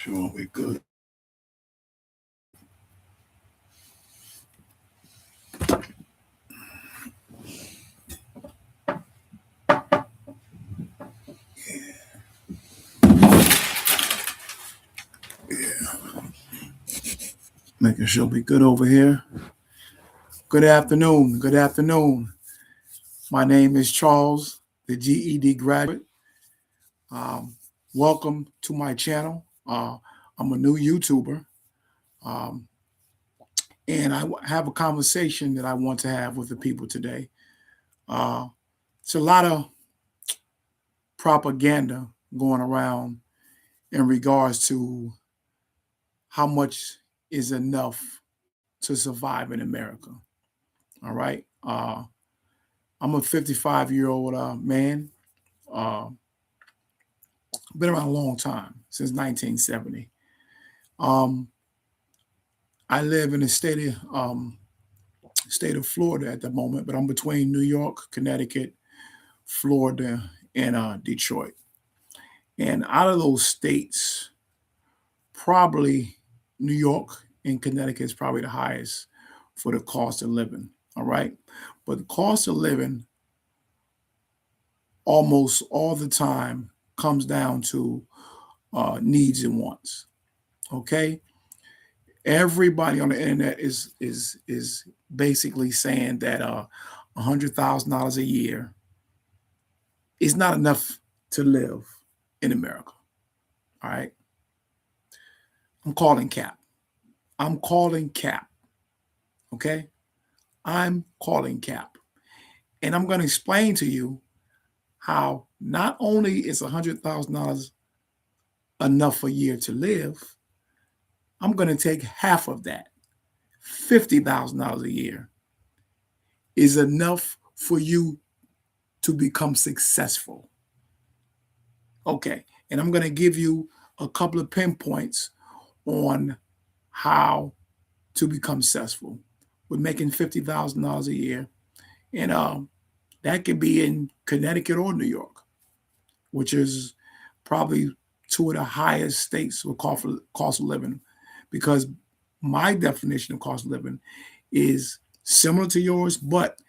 Sure, we good. Making sure we good over here. Good afternoon. Good afternoon. My name is Charles, the GED graduate. Um, Welcome to my channel. I'm a new YouTuber, um, and have a conversation that I want to have with the people today. It's a lot of propaganda going around in regards to how much is enough to survive in America. All right. I'm a 55-year-old man. Uh, been around a long time, since 1970. Um, I live in the state of Florida at the moment, but I'm between New York, Connecticut, Florida, and Detroit. And out of those states, probably New York and Connecticut is probably the highest for the cost of living. All right. But the cost of living almost all the time comes down to needs and wants. Okay. Everybody on the internet is basically saying that $100,000 a year is not enough to live in America. All right. I'm calling cap. I'm calling cap. Okay. I'm calling cap. And I'm going to explain to you how not only is $100,000 enough a year to live, I'm going to take half of that, $50,000 a year, is enough for you to become successful. Okay. And I'm going to give you a couple of pinpoints on how to become successful with making $50,000 a year. And that could be in Connecticut or New York, which is probably two of the highest states with cost of living, because my definition of cost of living is similar to yours, but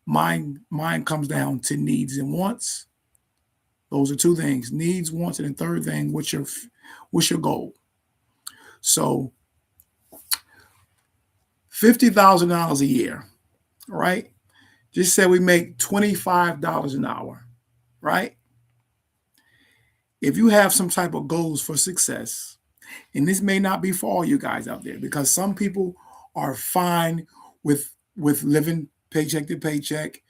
mine comes down to needs and wants. Those are two things: needs, wants, and the third thing, what's your goal? So $50,000 a year, right? Just say we make $25 an hour, right? If you have some type of goals for success, and this may not be for all you guys out there, because some people are fine with living paycheck to paycheck.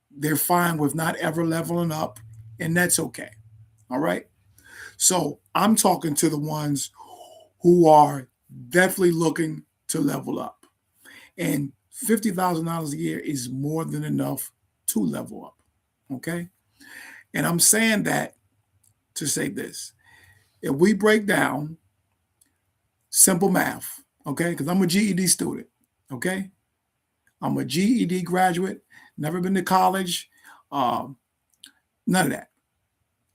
They're fine with not ever leveling up, and that's okay. All right. So I'm talking to the ones who are definitely looking to level up. And $50,000 a year is more than enough to level up. Okay. And I'm saying that to say this: if we break down simple math, okay, because I'm a GED student, okay, I'm a GED graduate, never been to college, none of that,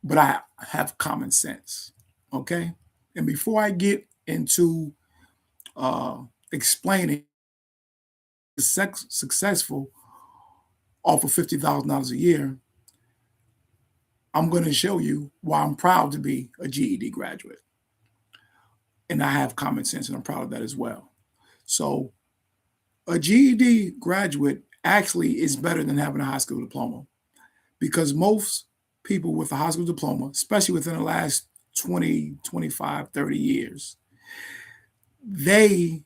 but I have common sense, okay. And before I get into explaining successful off of $50,000 a year, I'm going to show you why I'm proud to be a GED graduate. And I have common sense, and I'm proud of that as well. So a GED graduate actually is better than having a high school diploma, because most people with a high school diploma, especially within the last 20, 25, 30 years, they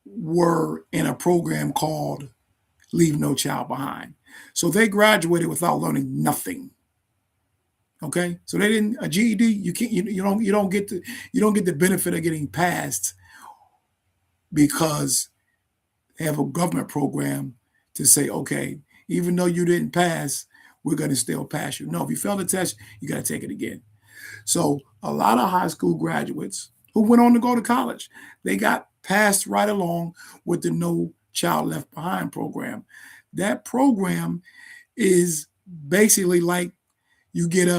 were in a program called Leave No Child Behind. So they graduated without learning nothing. Okay, so they didn't a GED. You can't. You don't get the benefit of getting passed because they have a government program to say, okay, even though you didn't pass, we're going to still pass you. No, if you fail the test, you got to take it again. So a lot of high school graduates who went on to go to college, they got passed right along with the No Child Left Behind program. That program is basically like you get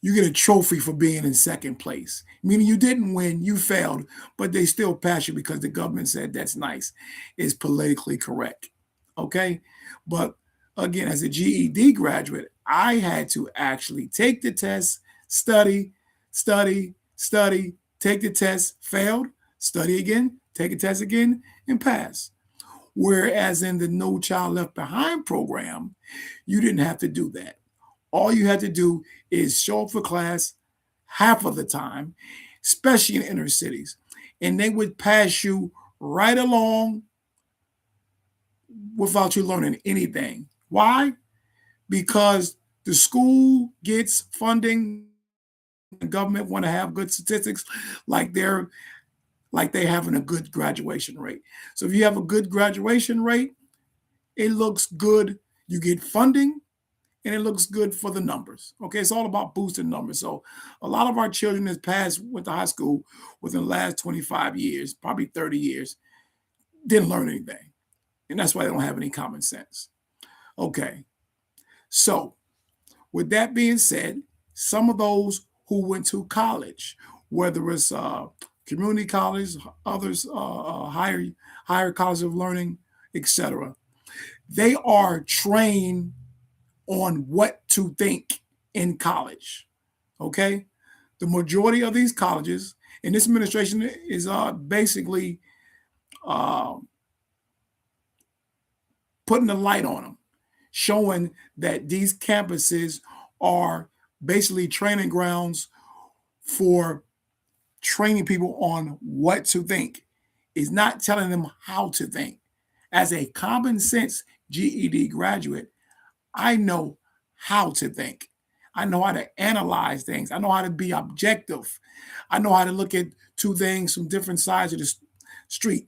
you get a trophy for being in second place, meaning you didn't win, you failed, but they still pass you because the government said that's nice. It's politically correct. Okay. But again, as a GED graduate, I had to actually take the test, study, study, take the test, failed, study again, take a test again, and pass. Whereas in the No Child Left Behind program, you didn't have to do that. All you had to do is show up for class half of the time, especially in inner cities, and they would pass you right along without you learning anything. Why? Because the school gets funding, the government want to have good statistics like they having a good graduation rate. So if you have a good graduation rate, it looks good. You get funding and it looks good for the numbers. Okay, it's all about boosting numbers. So a lot of our children has passed went to high school within the last 25 years, probably 30 years, didn't learn anything. And that's why they don't have any common sense. Okay, so with that being said, some of those who went to college, whether it's community college, others higher college of learning, etc., they are trained on what to think in college. Okay, the majority of these colleges, and this administration is basically uh, putting the light on them, showing that these campuses are basically training grounds for training people on what to think. Is not telling them how to think. As a common sense GED graduate, I know how to think. I know how to analyze things. I know how to be objective. I know how to look at two things from different sides of the street.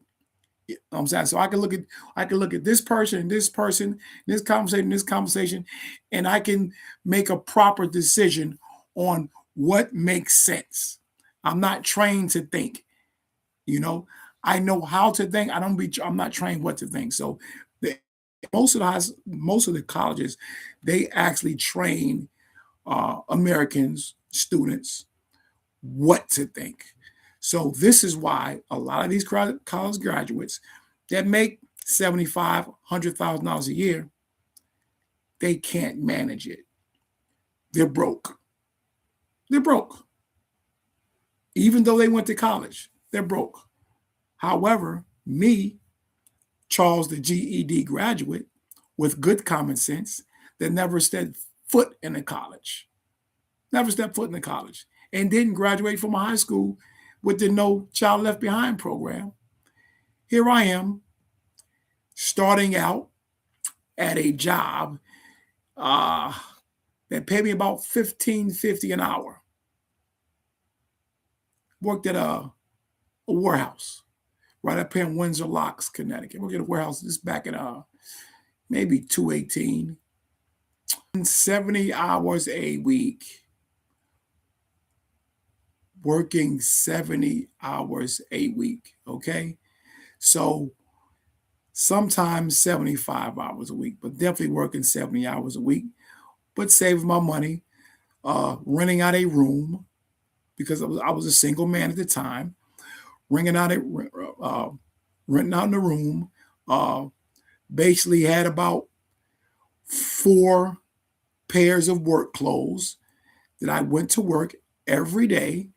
You know what I'm saying? So I can look at this person, this conversation, and I can make a proper decision on what makes sense. I'm not trained to think, you know. I know how to think. I'm not trained what to think. So the, most of the colleges, they actually train Americans, students, what to think. So this is why a lot of these college graduates that make $75,000-$100,000 a year, they can't manage it. They're broke. They're broke. Even though they went to college, they're broke. However, me, Charles, the GED graduate with good common sense, that never stepped foot in a college, never stepped foot in a college, and didn't graduate from a high school with the No Child Left Behind program. Here I am starting out at a job uh, that paid me about $15.50 an hour. Worked at a warehouse right up here in Windsor Locks, Connecticut. Worked at a warehouse. This back in maybe 218, 70 hours a week. Working 70 hours a week. Okay, so sometimes 75 hours a week, but definitely working 70 hours a week, but saving my money, renting out a room because I was a single man at the time, renting out a uh, renting out in the room. Uh, Basically had about 4 pairs of work clothes that I went to work every day.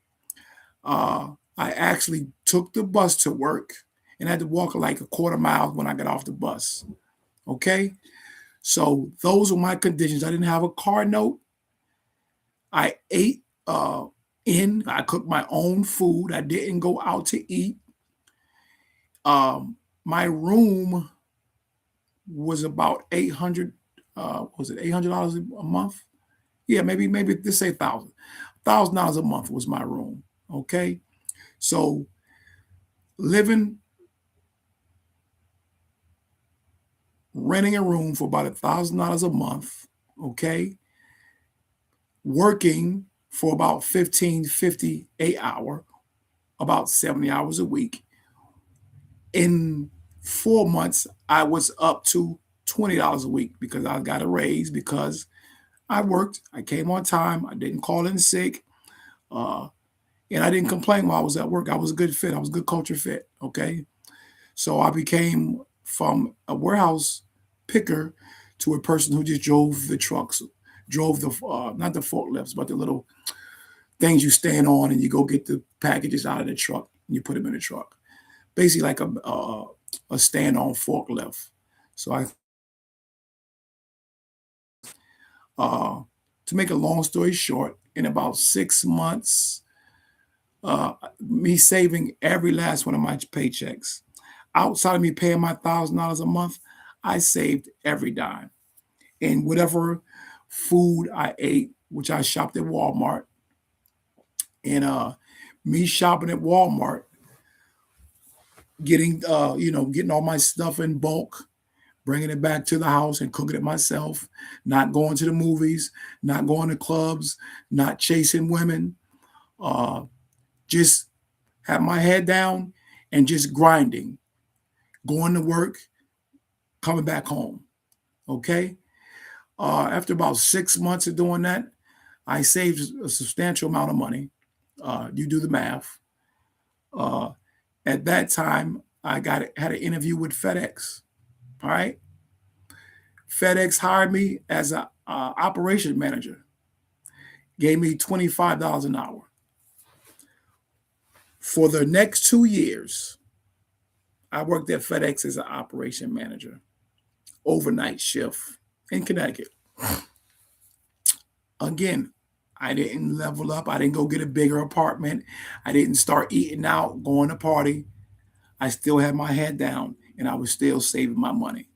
I actually took the bus to work and had to walk like a quarter mile when I got off the bus. Okay. So those were my conditions. I didn't have a car note. I ate I cooked my own food. I didn't go out to eat. My room was about 800, was it $800 a month? Yeah, maybe let's say $1,000 a month was my room. Okay. So living, renting a room for about $1,000 a month. Okay. Working for about 15.50 a hour, about 70 hours a week. In 4 months, I was up to $20 a week because I got a raise because I worked. I came on time. I didn't call in sick. Uh, and I didn't complain while I was at work. I was a good fit. I was a good culture fit. Okay. So I became from a warehouse picker to a person who just drove the trucks, drove the, not the forklifts, but the little things you stand on and you go get the packages out of the truck and you put them in the truck. Basically like a stand on forklift. So uh, to make a long story short, in about 6 months, me saving every last one of my paychecks, outside of me paying my $1,000 a month, I saved every dime. And whatever food I ate, which I shopped at Walmart, and me shopping at Walmart, getting getting all my stuff in bulk, bringing it back to the house and cooking it myself, not going to the movies, not going to clubs, not chasing women, uh, just have my head down and just grinding, going to work, coming back home. Okay. After about 6 months of doing that, I saved a substantial amount of money. You do the math. Uh, at that time, I had an interview with FedEx. All right. FedEx hired me as a operation manager, gave me $25 an hour. For the next 2 years, I worked at FedEx as an operation manager, overnight shift in Connecticut. Again, I didn't level up. I didn't go get a bigger apartment. I didn't start eating out, going to party. I still had my head down and I was still saving my money.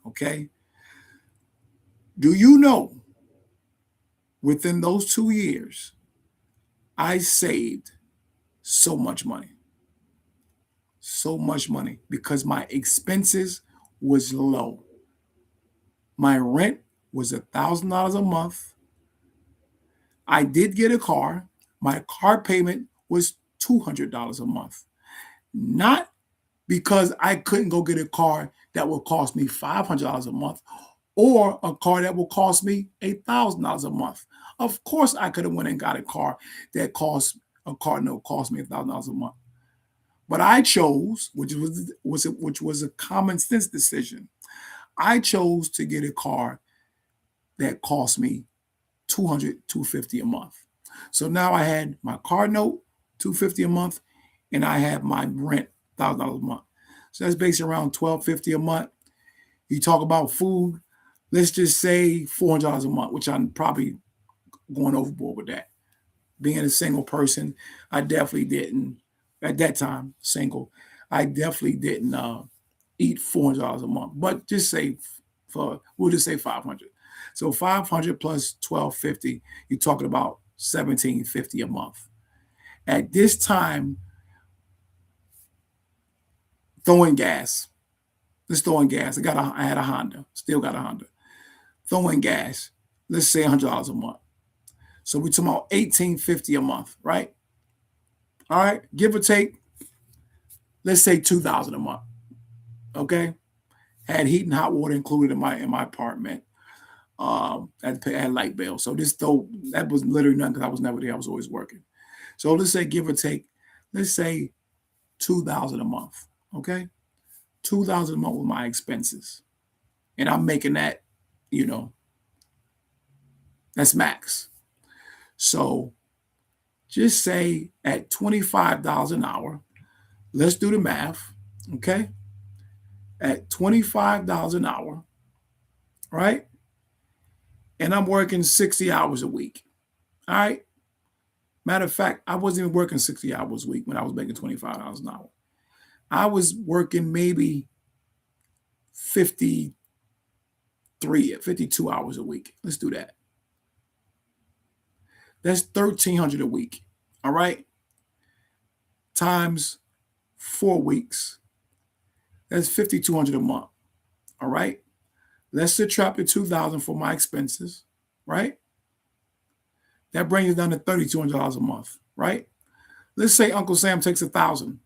Okay. Do you know within those 2 years, I saved so much money? So much money because my expenses was low. My rent was $1,000 a month. I did get a car. My car payment was $200 a month. Not because I couldn't go get a car that would cost me $500 a month or a car that will cost me $1,000 a month. Of course, I could have went and got a car that cost me $1,000 a month. But I chose, which was a common sense decision. I chose to get a car that cost me $250 a month. So now I had my car note, $250 a month, and I have my rent, $1,000 a month. So that's basically around $1,250 a month. You talk about food, let's just say $400 a month, which I'm probably going overboard with that. Being a single person, I definitely didn't, at that time, single, I definitely didn't eat $400 a month. But just say we'll just say 500. So 500 plus 1250, you're talking about 1750 a month. At this time, throwing gas. Let's throw in gas. I had a Honda, still got a Honda. Throwing gas. Let's say $100 a month. So we're talking about 1850 a month, right? All right, give or take. Let's say 2,000 a month. Okay, had heat and hot water included in my apartment. I had light bill. So that was literally nothing because I was never there. I was always working. So let's say give or take. Let's say 2,000 a month. Okay, 2,000 a month with my expenses, and I'm making that. You know, that's max. So just say at $25 an hour. Let's do the math. Okay, at $25 an hour, right? And I'm working 60 hours a week. All right. Matter of fact, I wasn't even working 60 hours a week when I was making $25 an hour. I was working maybe 52 hours a week. Let's do that. That's 1,300 a week. All right. Times 4 weeks. That's 5,200 a month. All right. Let's subtract the 2,000 for my expenses. Right. That brings it down to $3,200 a month. Right. Let's say Uncle Sam takes 1,000.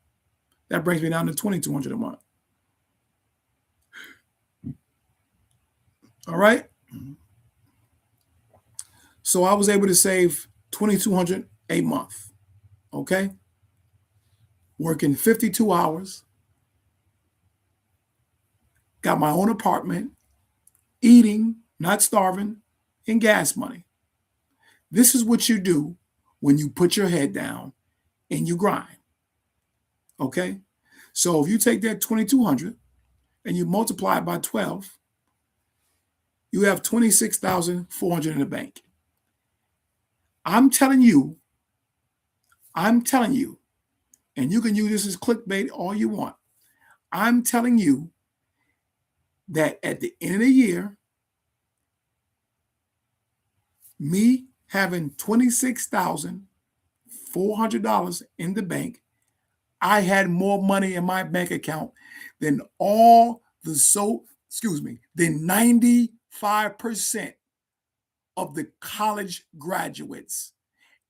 That brings me down to 2,200 a month. All right. So I was able to save $2,200 a month. Okay. Working 52 hours, got my own apartment, eating, not starving, and gas money. This is what you do when you put your head down and you grind. Okay. So if you take that 2,200 and you multiply it by 12, you have 26,400 in the bank. I'm telling you, and you can use this as clickbait all you want. I'm telling you that at the end of the year, me having $26,400 in the bank, I had more money in my bank account than than 95% of the college graduates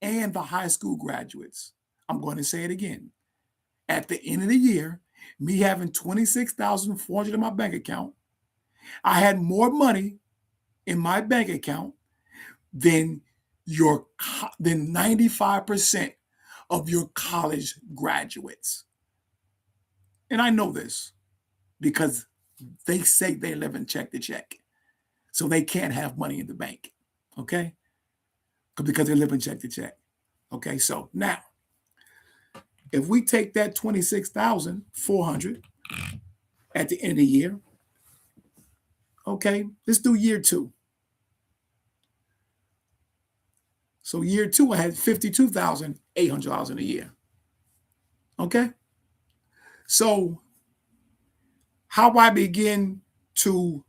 and the high school graduates. I'm going to say it again. At the end of the year, me having 26,400 in my bank account, I had more money in my bank account than 95% of your college graduates. And I know this because they say they live in check to check. So they can't have money in the bank. Okay? Because they live in check to check. Okay, so now if we take that 26,400 at the end of the year, okay, let's do year 2. So year 2, I had $52,800 in a year. Okay? So how I begin to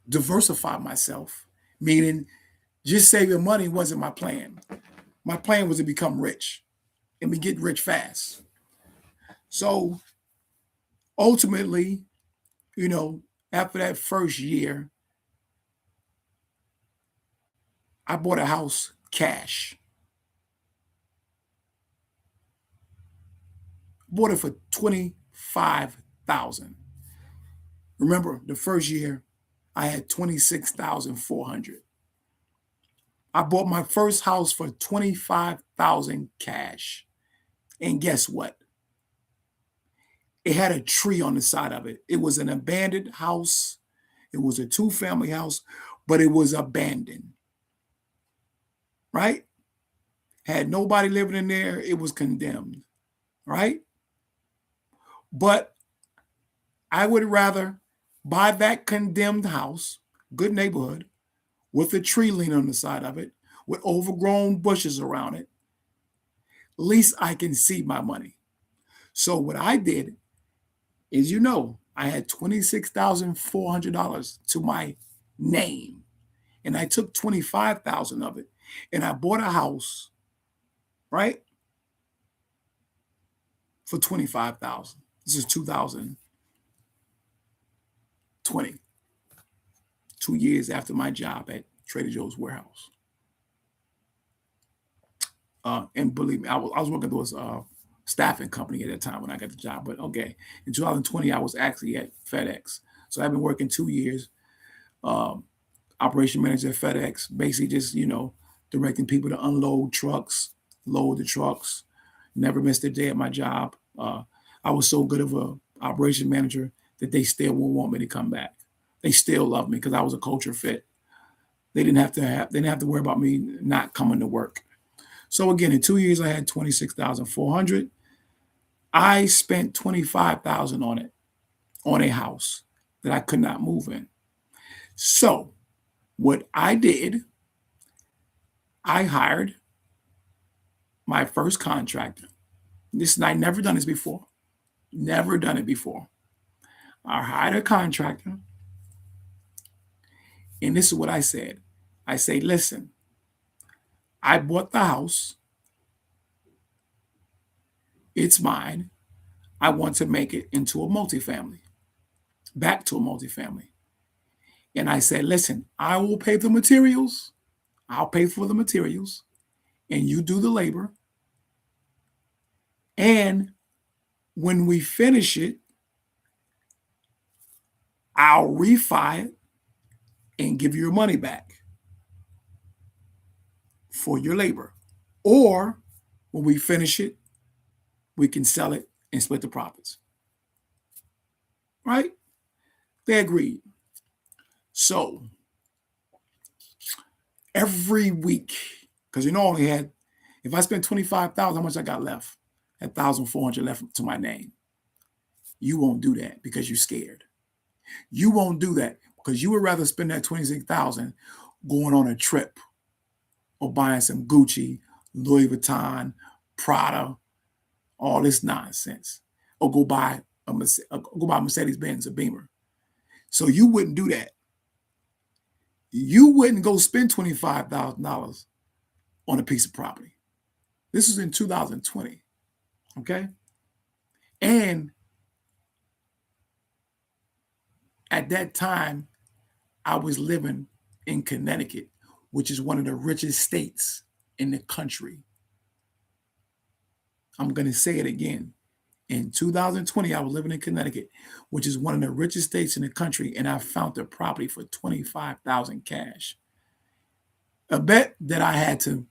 diversify myself, meaning just saving money wasn't my plan. My plan was to become rich and we get rich fast. So ultimately, after that first year, I bought a house cash. Bought it for $25,000. Remember, the first year I had 26,400. I bought my first house for 25,000 cash. And guess what? It had a tree on the side of it. It was an abandoned house. It was a 2-family house, but it was abandoned. Right? Had nobody living in there. It was condemned. Right? But I would rather buy that condemned house, good neighborhood, with a tree leaning on the side of it, with overgrown bushes around it. At least I can see my money. So what I did is, I had $26,400 to my name, and I took 25,000 of it, and I bought a house, right, for 25,000. This is 2020, 2 years after my job at Trader Joe's warehouse. And believe me, I was working towards a staffing company at that time when I got the job. But okay, in 2020, I was actually at FedEx. So I've been working 2 years, operation manager at FedEx, basically just, directing people to unload trucks, load the trucks, never missed a day at my job. I was so good of a operation manager that they still won't want me to come back. They still love me because I was a culture fit. They didn't have to worry about me not coming to work. So again, in 2 years, I had 26,400. I spent 25,000 on it, on a house that I could not move in. So what I did, I hired my first contractor. I never done this before. Never done it before. I hired a contractor, and this is what I said. I say, listen, I bought the house. It's mine. I want to make it into a multifamily, back to a multifamily. And I said, listen, I will pay the materials. I'll pay for the materials, and you do the labor. And when we finish it, I'll refi it, and give you your money back for your labor. Or when we finish it, we can sell it and split the profits. Right? They agreed. So every week, because I only had, if I spent 25,000, how much I got left? 1,400 left to my name. You won't do that because you're scared. You won't do that because you would rather spend that 26,000 going on a trip or buying some Gucci, Louis Vuitton, Prada, all this nonsense, or go buy a Mercedes-Benz, a Beamer. So you wouldn't do that. You wouldn't go spend $25,000 on a piece of property. This was in 2020, okay? And at that time, I was living in Connecticut, which is one of the richest states in the country. I'm going to say it again. In 2020, I was living in Connecticut, which is one of the richest states in the country, and I found the property for $25,000 cash. A bet that I had to,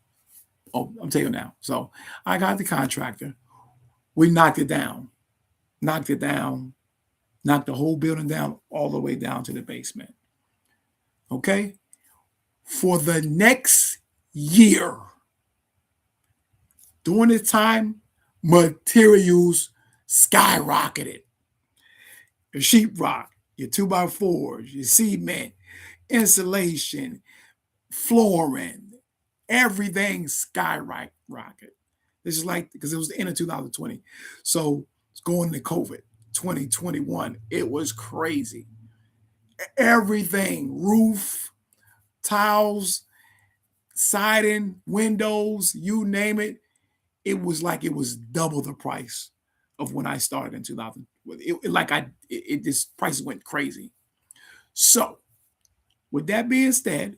I'm telling you now. So I got the contractor. We knocked it down, knocked the whole building down all the way down to the basement. Okay? For the next year, during this time, materials skyrocketed. Your sheetrock, your 2x4s, your cement, insulation, flooring, everything skyrocketed. This is like, because it was the end of 2020. So it's going to COVID 2021. It was crazy. Everything, roof, tiles, siding, windows, you name it. It was like it was double the price of when I started in 2000. This prices went crazy. So, with that being said,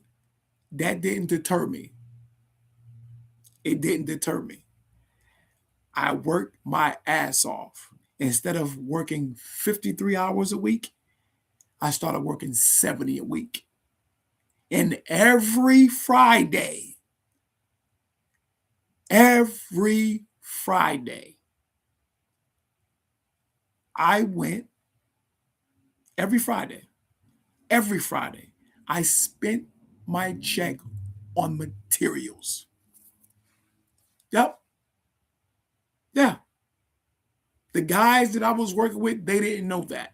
that didn't deter me. It didn't deter me. I worked my ass off. Instead of working 53 hours a week, I started working 70 a week. And every Friday, I went every Friday, I spent my check on materials. Yep. Yeah. The guys that I was working with, they didn't know that.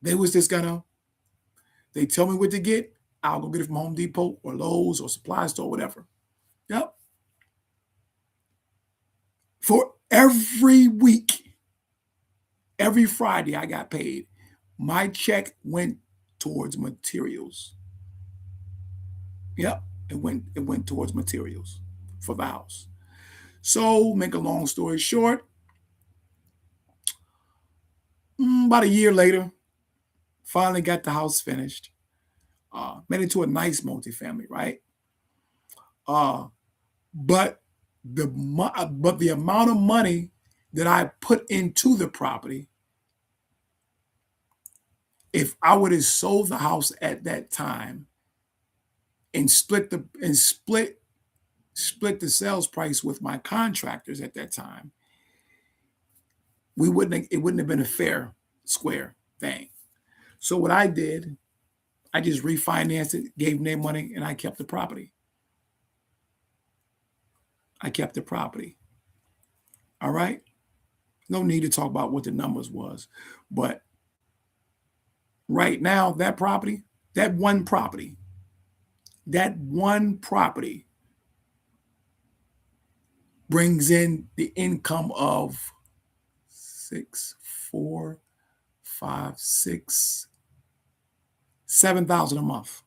They was just they tell me what to get. I'll go get it from Home Depot or Lowe's or supply store, whatever. Yep. For every week, every Friday I got paid. My check went towards materials. Yep, it went towards materials for the house. So, make a long story short, about a year later, finally got the house finished. Made it to a nice multifamily, right? But the amount of money that I put into the property, if I would have sold the house at that time and split the sales price with my contractors at that time, it wouldn't have been a fair, square thing. So what I did, I just refinanced it, gave them their money, and I kept the property. All right? No need to talk about what the numbers was. But right now, that one property brings in the income of 7,000 a month.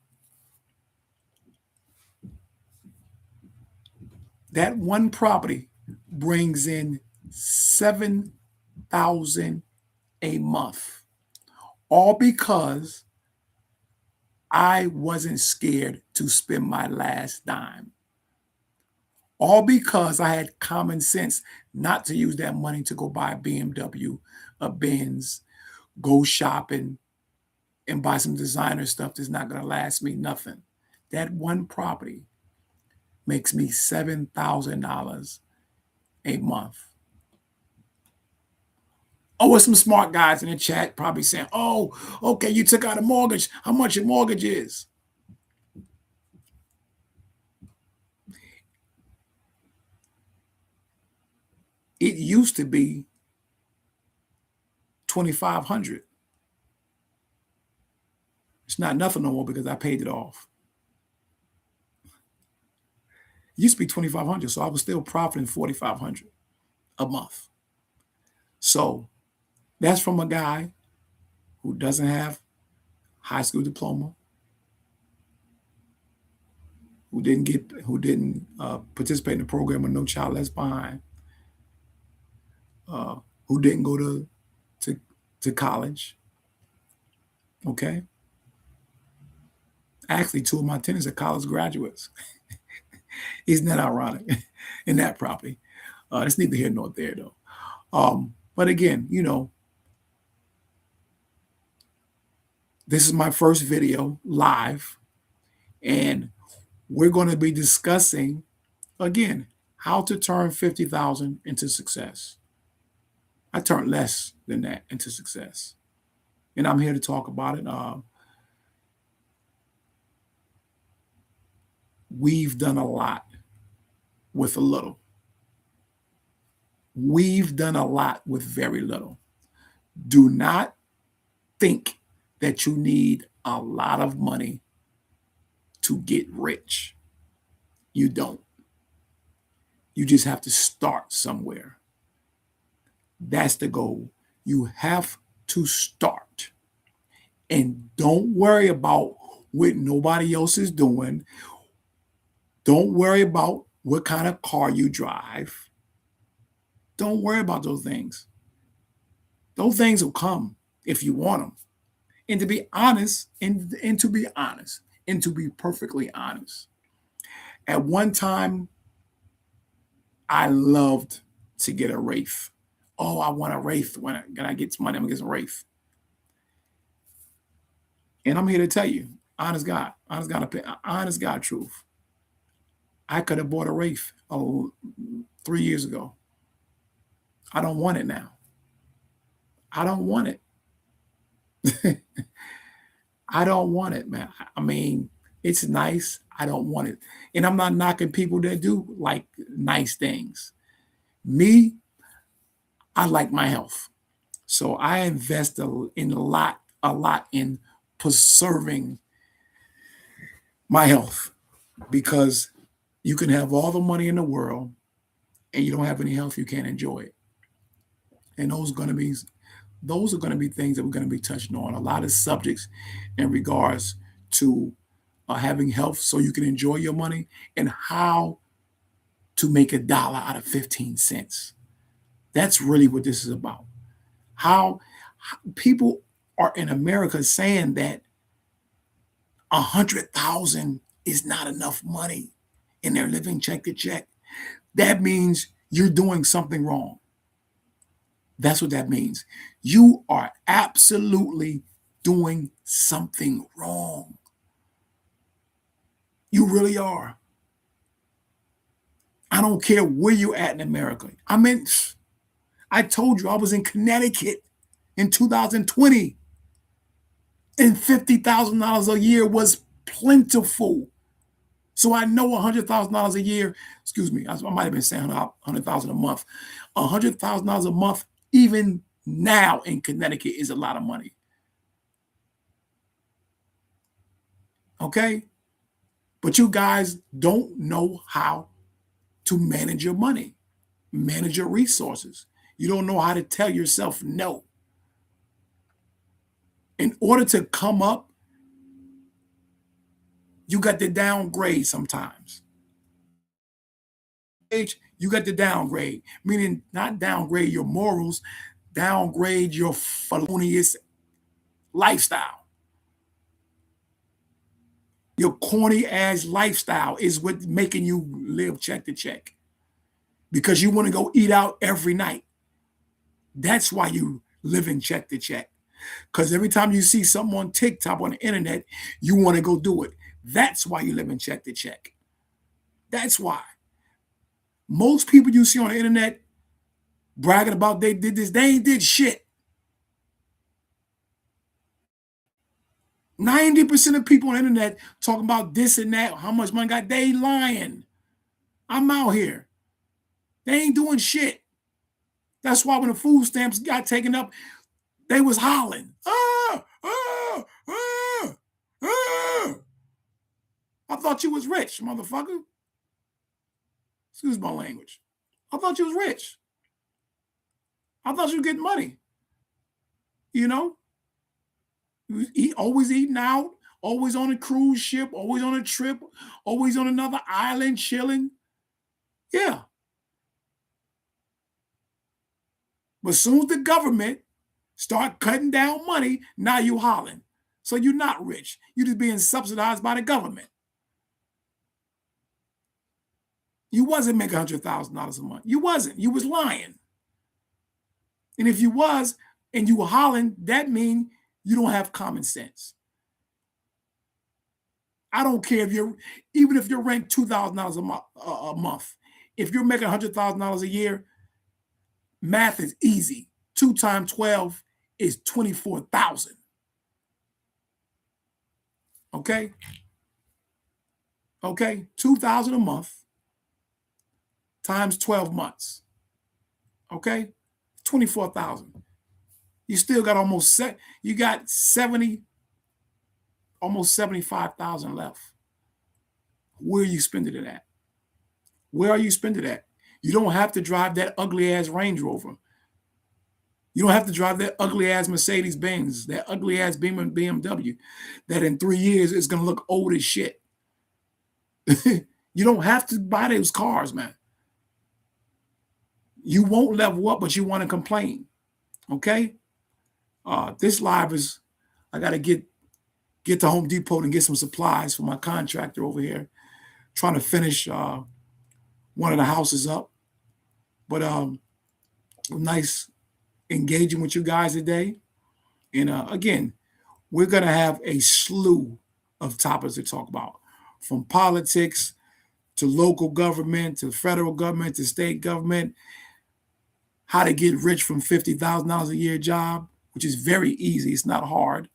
That one property brings in 7,000 a month, all because I wasn't scared to spend my last dime. All because I had common sense not to use that money to go buy a BMW, a Benz, go shopping, and buy some designer stuff that's not going to last me nothing. That one property makes me $7,000 a month. Oh, with some smart guys in the chat probably saying, oh, okay, you took out a mortgage. How much your mortgage is? It used to be $2,500. It's not nothing no more because I paid it off. It used to be $2,500, so I was still profiting $4,500 a month. So that's from a guy who doesn't have high school diploma, who didn't participate in the program with No Child Left Behind, who didn't go to college. Okay. Actually, two of my tenants are college graduates. Isn't that ironic? In that property. It's neither here nor there, though. But again, this is my first video live, and we're going to be discussing, again, how to turn 50,000 into success. I turned less than that into success, and I'm here to talk about it. We've done a lot with a little. We've done a lot with very little. Do not think that you need a lot of money to get rich. You don't. You just have to start somewhere. That's the goal. You have to start. And don't worry about what nobody else is doing. Don't worry about what kind of car you drive. Don't worry about those things. Those things will come if you want them. And to be honest, and to be perfectly honest, at one time, I loved to get a Wraith. Oh, I want a Wraith. When I get some money, I'm going to get some Wraith. And I'm here to tell you, honest God truth. I could have bought a Wraith 3 years ago. I don't want it now. I don't want it. I don't want it, man. I mean, it's nice. I don't want it. And I'm not knocking people that do like nice things. Me, I like my health. So I invest a lot in preserving my health, because you can have all the money in the world and you don't have any health, you can't enjoy it. And those are going to be things that we're going to be touching on. A lot of subjects in regards to having health so you can enjoy your money, and how to make $1 out of 15 cents. That's really what this is about. How people are in America saying that 100,000 is not enough money and they're living check to check. That means you're doing something wrong. That's what that means. You are absolutely doing something wrong. You really are. I don't care where you're at in America. I told you I was in Connecticut in 2020, and $50,000 a year was plentiful. So I know $100,000 a year, excuse me, I might have been saying $100,000 a month. $100,000 a month, even now in Connecticut, is a lot of money. Okay? But you guys don't know how to manage your money, manage your resources. You don't know how to tell yourself no. In order to come up, you got to downgrade sometimes. You got to downgrade, meaning not downgrade your morals, downgrade your felonious lifestyle. Your corny ass lifestyle is what's making you live check to check, because you want to go eat out every night. That's why you live in check to check. Because every time you see something on TikTok on the internet, you want to go do it. That's why you live in check to check. That's why. Most people you see on the internet bragging about they did this, they ain't did shit. 90% of people on the internet talking about this and that, how much money got, they lying. I'm out here. They ain't doing shit. That's why when the food stamps got taken up, they was hollering. Ah, ah, ah, ah. I thought you was rich, motherfucker. Excuse my language. I thought you was rich. I thought you were getting money. You know? Always eating out, always on a cruise ship, always on a trip, always on another island chilling. Yeah. But as soon as the government start cutting down money, now you hollering. So you're not rich. You're just being subsidized by the government. You wasn't making $100,000 a month. You wasn't. You was lying. And if you was, and you were hollering, that means you don't have common sense. I don't care if you're, even if you're ranked $2,000 a month, if you're making $100,000 a year, math is easy. 2 times 12 is 24,000. Okay? Okay? 2,000 a month times 12 months. Okay? 24,000. You still got almost you got 70, almost 75,000 left. Where are you spending it at? Where are you spending it at? You don't have to drive that ugly ass Range Rover. You don't have to drive that ugly ass Mercedes Benz, that ugly ass BMW, that in 3 years is gonna look old as shit. You don't have to buy those cars, man. You won't level up, but you want to complain. Okay? This live is, I gotta get to Home Depot and get some supplies for my contractor over here, trying to finish one of the houses up. But nice engaging with you guys today. And again, we're going to have a slew of topics to talk about, from politics to local government to federal government to state government, how to get rich from $50,000 a year job, which is very easy. It's not hard.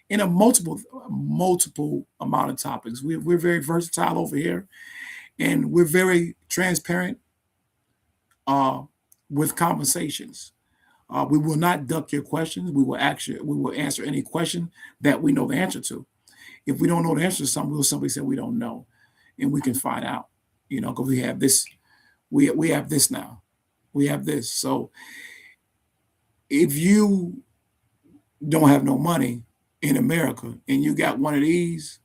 In a multiple amount of topics. We're very versatile over here, and we're very transparent with conversations. We will not duck your questions. We will answer any question that we know the answer to. If we don't know the answer to something, we'll simply say we don't know, and we can find out. Because we have this, we have this now. We have this. So if you don't have no money in America and you got one of these,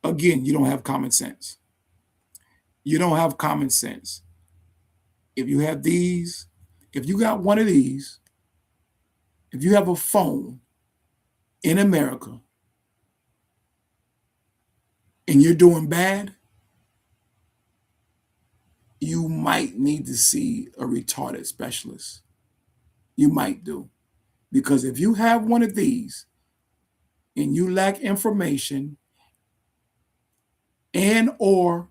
again, you don't have common sense. You don't have common sense. If you have these, if you got one of these, if you have a phone in America and you're doing bad, you might need to see a retarded specialist. You might do. Because if you have one of these and you lack information and or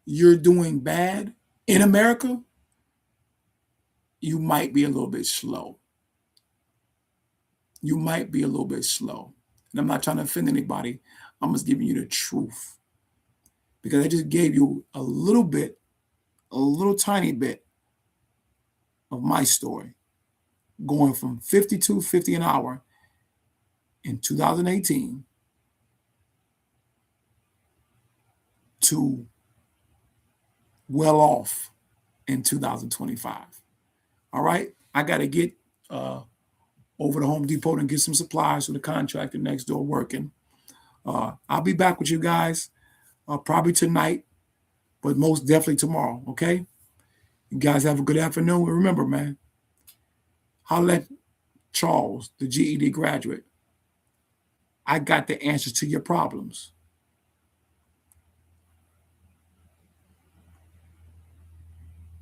you're doing bad in America, you might be a little bit slow. You might be a little bit slow. And I'm not trying to offend anybody. I'm just giving you the truth. Because I just gave you a little tiny bit of my story, going from 52.50 an hour in 2018 to well off in 2025. All right, I got to get over to Home Depot and get some supplies for the contractor next door working. I'll be back with you guys probably tonight, but most definitely tomorrow, okay? You guys have a good afternoon. And remember, man, holla at Charles, the GED graduate. I got the answers to your problems.